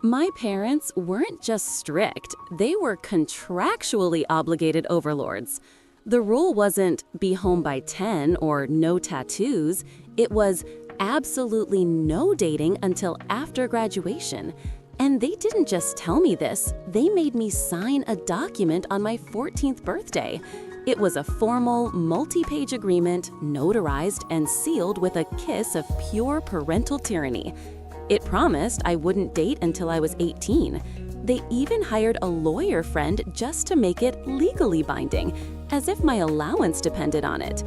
My parents weren't just strict, they were contractually obligated overlords. The rule wasn't be home by 10 or no tattoos, it was absolutely no dating until after graduation. And they didn't just tell me this, they made me sign a document on my 14th birthday. It was a formal, multi-page agreement, notarized and sealed with a kiss of pure parental tyranny. It promised I wouldn't date until I was 18. They even hired a lawyer friend just to make it legally binding, as if my allowance depended on it.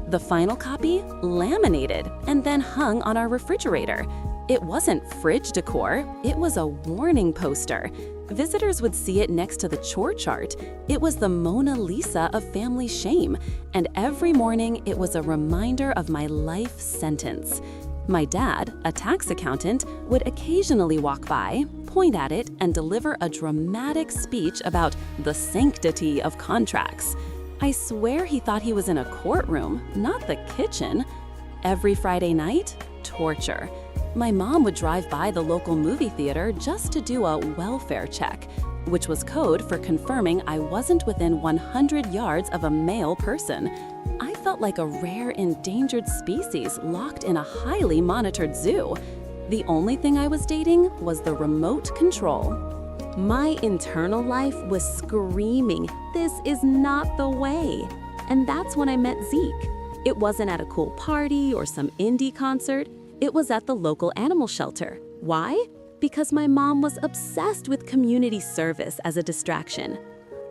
The final copy, laminated, and then hung on our refrigerator. It wasn't fridge decor, it was a warning poster. Visitors would see it next to the chore chart. It was the Mona Lisa of family shame, and every morning it was a reminder of my life sentence. My dad, a tax accountant, would occasionally walk by, point at it, and deliver a dramatic speech about the sanctity of contracts. I swear he thought he was in a courtroom, not the kitchen. Every Friday night, torture. My mom would drive by the local movie theater just to do a welfare check, which was code for confirming I wasn't within 100 yards of a male person. I felt like a rare endangered species locked in a highly monitored zoo. The only thing I was dating was the remote control. My internal life was screaming, "This is not the way." And that's when I met Zeke. It wasn't at a cool party or some indie concert. It was at the local animal shelter. Why? Because my mom was obsessed with community service as a distraction.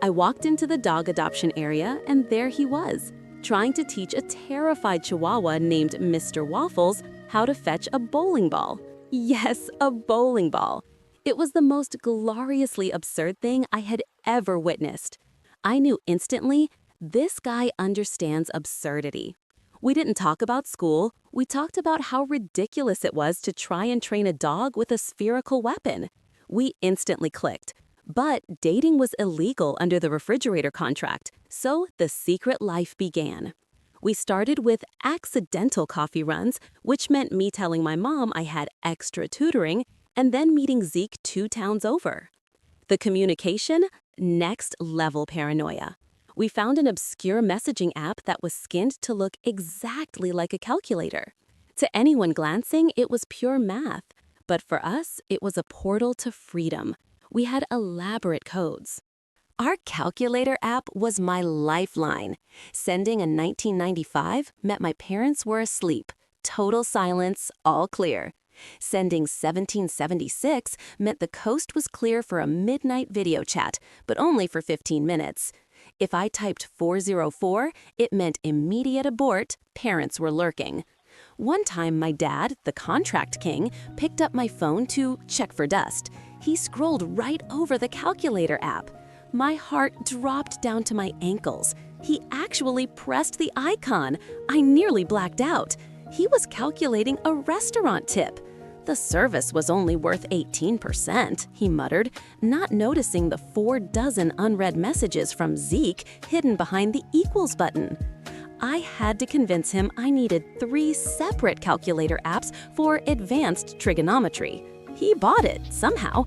I walked into the dog adoption area and there he was, trying to teach a terrified Chihuahua named Mr. Waffles how to fetch a bowling ball. Yes, a bowling ball. It was the most gloriously absurd thing I had ever witnessed. I knew instantly, this guy understands absurdity. We didn't talk about school, we talked about how ridiculous it was to try and train a dog with a spherical weapon. We instantly clicked. But dating was illegal under the refrigerator contract, so the secret life began. We started with accidental coffee runs, which meant me telling my mom I had extra tutoring, and then meeting Zeke 2 towns over. The communication, next level paranoia. We found an obscure messaging app that was skinned to look exactly like a calculator. To anyone glancing, it was pure math, but for us, it was a portal to freedom. We had elaborate codes. Our calculator app was my lifeline. Sending a 1995 meant my parents were asleep. Total silence, all clear. Sending 1776 meant the coast was clear for a midnight video chat, but only for 15 minutes. If I typed 404, it meant immediate abort, parents were lurking. One time, my dad, the contract king, picked up my phone to check for dust. He scrolled right over the calculator app. My heart dropped down to my ankles. He actually pressed the icon. I nearly blacked out. He was calculating a restaurant tip. The service was only worth 18%, he muttered, not noticing the 4 dozen unread messages from Zeke hidden behind the equals button. I had to convince him I needed 3 separate calculator apps for advanced trigonometry. He bought it, somehow.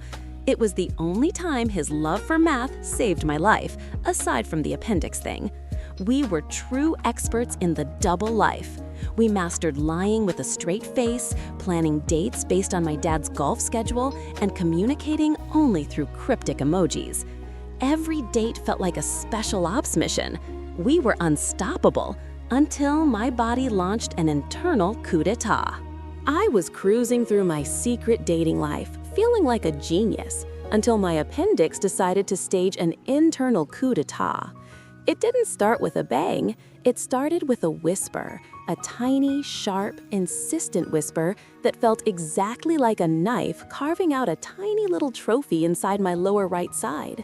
It was the only time his love for math saved my life, aside from the appendix thing. We were true experts in the double life. We mastered lying with a straight face, planning dates based on my dad's golf schedule, and communicating only through cryptic emojis. Every date felt like a special ops mission. We were unstoppable until my body launched an internal coup d'etat. I was cruising through my secret dating life, feeling like a genius, until my appendix decided to stage an internal coup d'etat. It didn't start with a bang, it started with a whisper, a tiny, sharp, insistent whisper that felt exactly like a knife carving out a tiny little trophy inside my lower right side.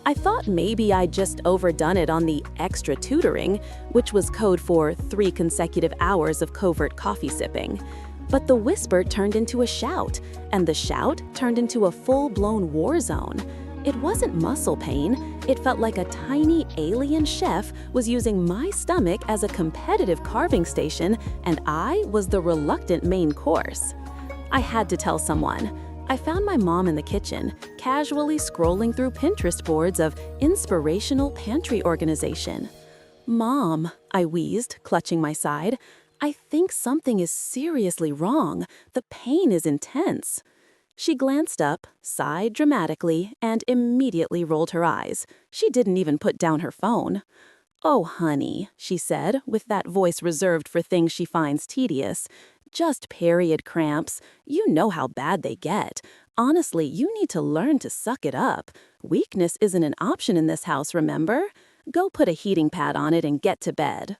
I thought maybe I'd just overdone it on the extra tutoring, which was code for 3 consecutive hours of covert coffee sipping. But the whisper turned into a shout, and the shout turned into a full-blown war zone. It wasn't muscle pain, it felt like a tiny alien chef was using my stomach as a competitive carving station, and I was the reluctant main course. I had to tell someone. I found my mom in the kitchen, casually scrolling through Pinterest boards of inspirational pantry organization. "Mom," I wheezed, clutching my side, "I think something is seriously wrong. The pain is intense." She glanced up, sighed dramatically, and immediately rolled her eyes. She didn't even put down her phone. "Oh, honey," she said, with that voice reserved for things she finds tedious. "Just period cramps. You know how bad they get. Honestly, you need to learn to suck it up. Weakness isn't an option in this house, remember? Go put a heating pad on it and get to bed."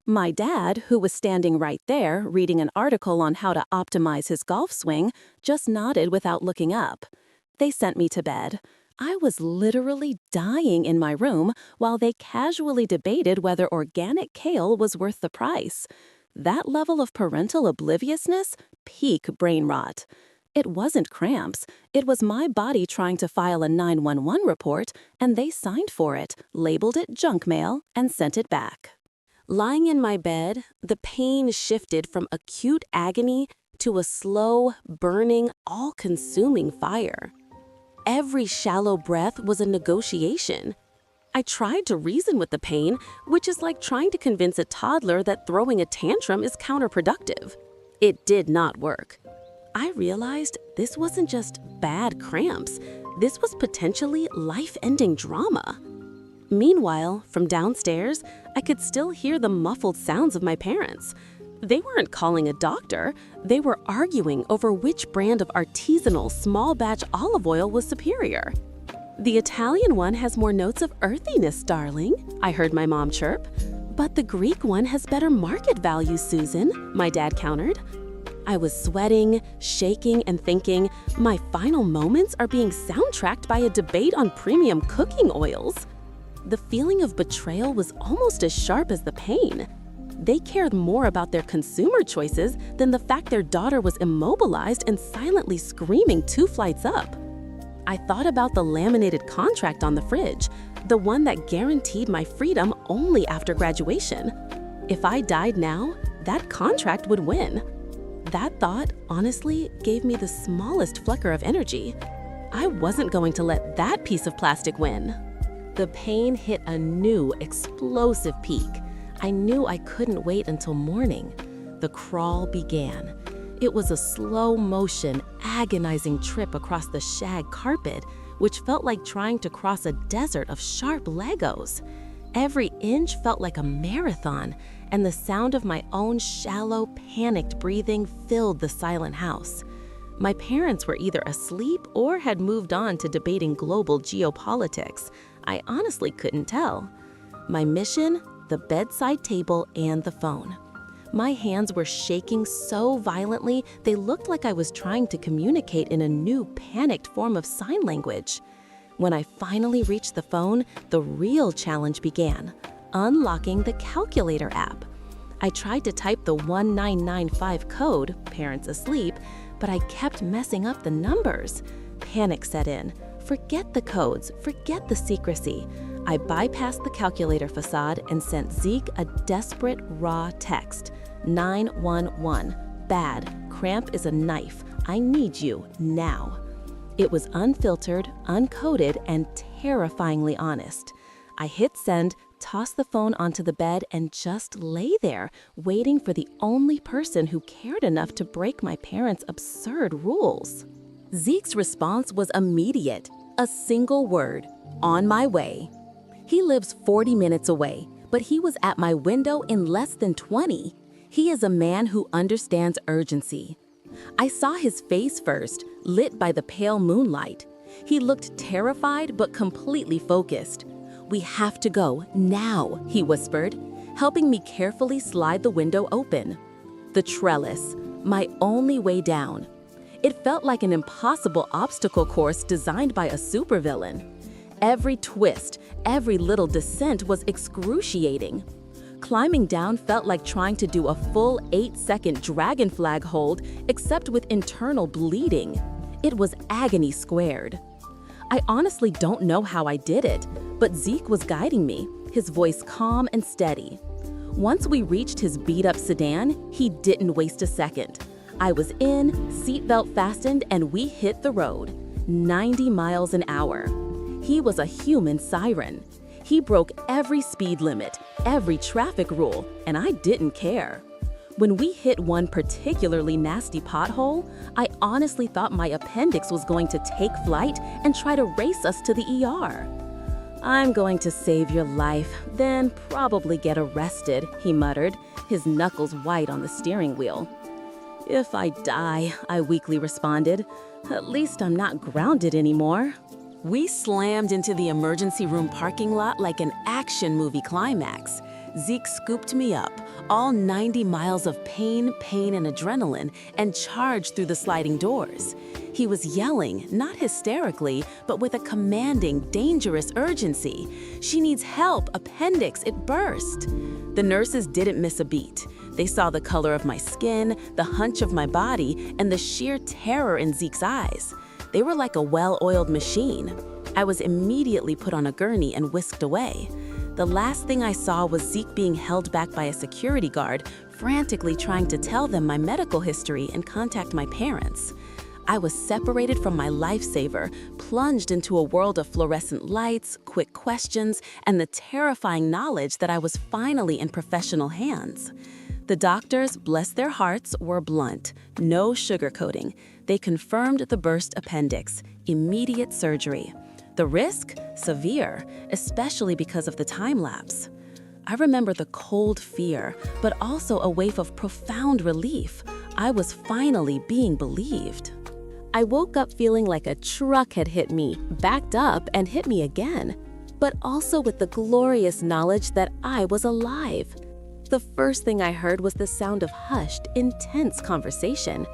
My dad, who was standing right there reading an article on how to optimize his golf swing, just nodded without looking up. They sent me to bed. I was literally dying in my room while they casually debated whether organic kale was worth the price. That level of parental obliviousness? Peak brain rot. It wasn't cramps. It was my body trying to file a 911 report, and they signed for it, labeled it junk mail, and sent it back. Lying in my bed, the pain shifted from acute agony to a slow, burning, all-consuming fire. Every shallow breath was a negotiation. I tried to reason with the pain, which is like trying to convince a toddler that throwing a tantrum is counterproductive. It did not work. I realized this wasn't just bad cramps. This was potentially life-ending drama. Meanwhile, from downstairs, I could still hear the muffled sounds of my parents. They weren't calling a doctor. They were arguing over which brand of artisanal small-batch olive oil was superior. "The Italian one has more notes of earthiness, darling," I heard my mom chirp. "But the Greek one has better market value, Susan," my dad countered. I was sweating, shaking, and thinking, my final moments are being soundtracked by a debate on premium cooking oils. The feeling of betrayal was almost as sharp as the pain. They cared more about their consumer choices than the fact their daughter was immobilized and silently screaming 2 flights up. I thought about the laminated contract on the fridge, the one that guaranteed my freedom only after graduation. If I died now, that contract would win. That thought, honestly, gave me the smallest flicker of energy. I wasn't going to let that piece of plastic win. The pain hit a new, explosive peak. I knew I couldn't wait until morning. The crawl began. It was a slow-motion, agonizing trip across the shag carpet, which felt like trying to cross a desert of sharp Legos. Every inch felt like a marathon, and the sound of my own shallow, panicked breathing filled the silent house. My parents were either asleep or had moved on to debating global geopolitics. I honestly couldn't tell. My mission? The bedside table and the phone. My hands were shaking so violently they looked like I was trying to communicate in a new, panicked form of sign language. When I finally reached the phone, the real challenge began: unlocking the calculator app. I tried to type the 1995 code, parents asleep, but I kept messing up the numbers. Panic set in. Forget the codes, forget the secrecy. I bypassed the calculator facade and sent Zeke a desperate, raw text. 911. Bad. Cramp is a knife. I need you now. It was unfiltered, uncoded, and terrifyingly honest. I hit send, tossed the phone onto the bed, and just lay there, waiting for the only person who cared enough to break my parents' absurd rules. Zeke's response was immediate. A single word: on my way. He lives 40 minutes away, but he was at my window in less than 20. He is a man who understands urgency. I saw his face first, lit by the pale moonlight. He looked terrified but completely focused. "We have to go, now," he whispered, helping me carefully slide the window open. The trellis, my only way down. It felt like an impossible obstacle course designed by a supervillain. Every twist, every little descent was excruciating. Climbing down felt like trying to do a full 8-second dragon flag hold, except with internal bleeding. It was agony squared. I honestly don't know how I did it, but Zeke was guiding me, his voice calm and steady. Once we reached his beat-up sedan, he didn't waste a second. I was in, seatbelt fastened, and we hit the road. 90 miles an hour. He was a human siren. He broke every speed limit, every traffic rule, and I didn't care. When we hit one particularly nasty pothole, I honestly thought my appendix was going to take flight and try to race us to the ER. "I'm going to save your life, then probably get arrested," he muttered, his knuckles white on the steering wheel. "If I die," I weakly responded, "at least I'm not grounded anymore." We slammed into the emergency room parking lot like an action movie climax. Zeke scooped me up, all 90 miles of pain, and adrenaline, and charged through the sliding doors. He was yelling, not hysterically, but with a commanding, dangerous urgency. "She needs help, appendix, it burst." The nurses didn't miss a beat. They saw the color of my skin, the hunch of my body, and the sheer terror in Zeke's eyes. They were like a well-oiled machine. I was immediately put on a gurney and whisked away. The last thing I saw was Zeke being held back by a security guard, frantically trying to tell them my medical history and contact my parents. I was separated from my lifesaver, plunged into a world of fluorescent lights, quick questions, and the terrifying knowledge that I was finally in professional hands. The doctors, bless their hearts, were blunt, no sugarcoating. They confirmed the burst appendix, immediate surgery. The risk? Severe, especially because of the time lapse. I remember the cold fear, but also a wave of profound relief. I was finally being believed. I woke up feeling like a truck had hit me, backed up and hit me again, but also with the glorious knowledge that I was alive. The first thing I heard was the sound of hushed, intense conversation.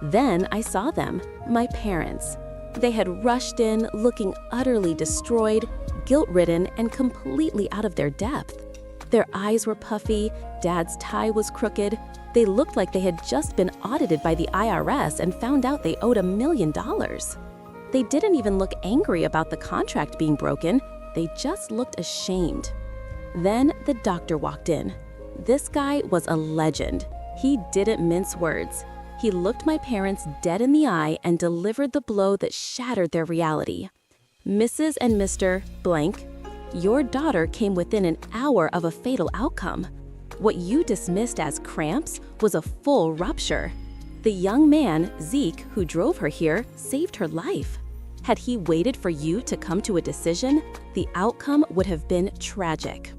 Then I saw them, my parents. They had rushed in, looking utterly destroyed, guilt-ridden, and completely out of their depth. Their eyes were puffy, Dad's tie was crooked. They looked like they had just been audited by the IRS and found out they owed $1 million. They didn't even look angry about the contract being broken. They just looked ashamed. Then the doctor walked in. This guy was a legend. He didn't mince words. He looked my parents dead in the eye and delivered the blow that shattered their reality. "Mrs. and Mr. Blank, your daughter came within an hour of a fatal outcome. What you dismissed as cramps was a full rupture. The young man, Zeke, who drove her here, saved her life. Had he waited for you to come to a decision, the outcome would have been tragic."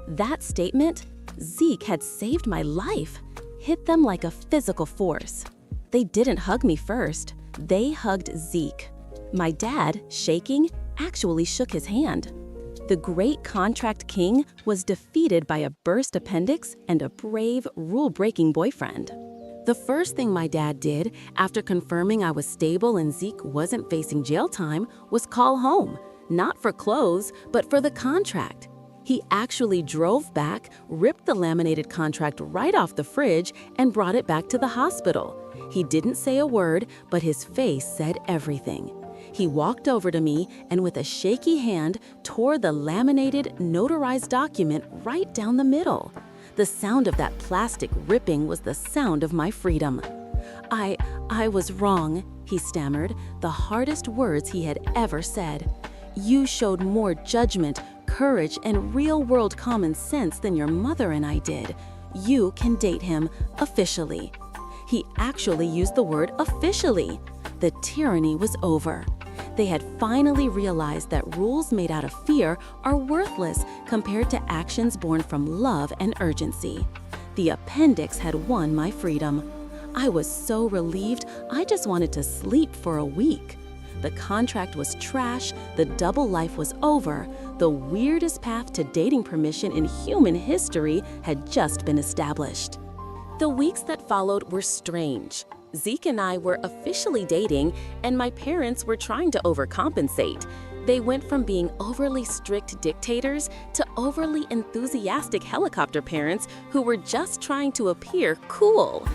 That statement, Zeke had saved my life, hit them like a physical force. They didn't hug me first. They hugged Zeke. My dad, shaking, actually shook his hand. The great contract king was defeated by a burst appendix and a brave, rule-breaking boyfriend. The first thing my dad did, after confirming I was stable and Zeke wasn't facing jail time, was call home, not for clothes, but for the contract. He actually drove back, ripped the laminated contract right off the fridge, and brought it back to the hospital. He didn't say a word, but his face said everything. He walked over to me and with a shaky hand tore the laminated, notarized document right down the middle. The sound of that plastic ripping was the sound of my freedom. I was wrong," he stammered, the hardest words he had ever said. "You showed more judgment, courage, and real-world common sense than your mother and I did. You can date him, officially." He actually used the word officially. The tyranny was over. They had finally realized that rules made out of fear are worthless compared to actions born from love and urgency. The appendix had won my freedom. I was so relieved, I just wanted to sleep for a week. The contract was trash, the double life was over, the weirdest path to dating permission in human history had just been established. The weeks that followed were strange. Zeke and I were officially dating, and my parents were trying to overcompensate. They went from being overly strict dictators to overly enthusiastic helicopter parents who were just trying to appear cool.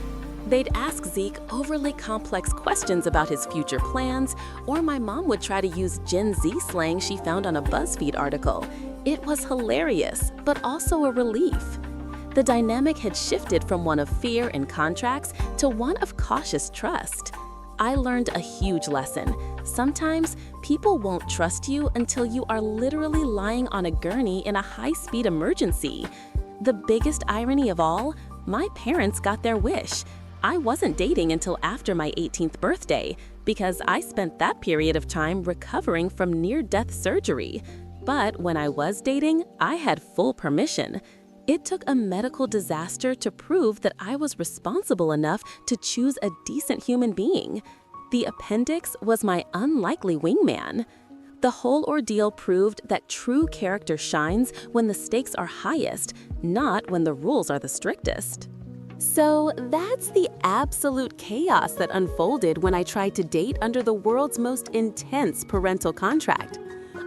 They'd ask Zeke overly complex questions about his future plans, or my mom would try to use Gen Z slang she found on a BuzzFeed article. It was hilarious, but also a relief. The dynamic had shifted from one of fear in contracts to one of cautious trust. I learned a huge lesson. Sometimes people won't trust you until you are literally lying on a gurney in a high-speed emergency. The biggest irony of all, my parents got their wish. I wasn't dating until after my 18th birthday because I spent that period of time recovering from near-death surgery. But when I was dating, I had full permission. It took a medical disaster to prove that I was responsible enough to choose a decent human being. The appendix was my unlikely wingman. The whole ordeal proved that true character shines when the stakes are highest, not when the rules are the strictest. So that's the absolute chaos that unfolded when I tried to date under the world's most intense parental contract.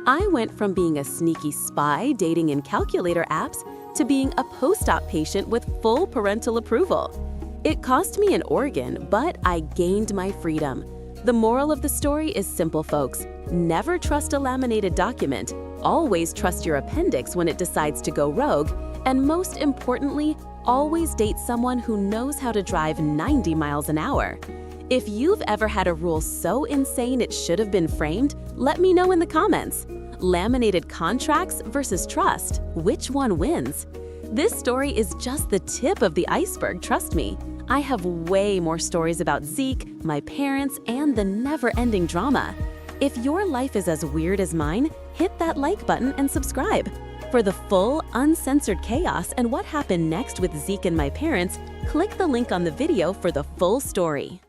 I went from being a sneaky spy dating in calculator apps to being a post-op patient with full parental approval. It cost me an organ, but I gained my freedom. The moral of the story is simple, folks. Never trust a laminated document. Always trust your appendix when it decides to go rogue. And most importantly, always date someone who knows how to drive 90 miles an hour. If you've ever had a rule so insane it should have been framed, let me know in the comments. Laminated contracts versus trust, which one wins? This story is just the tip of the iceberg, trust me. I have way more stories about Zeke, my parents, and the never-ending drama. If your life is as weird as mine, hit that like button and subscribe. For the full, uncensored chaos and what happened next with Zeke and my parents, click the link on the video for the full story.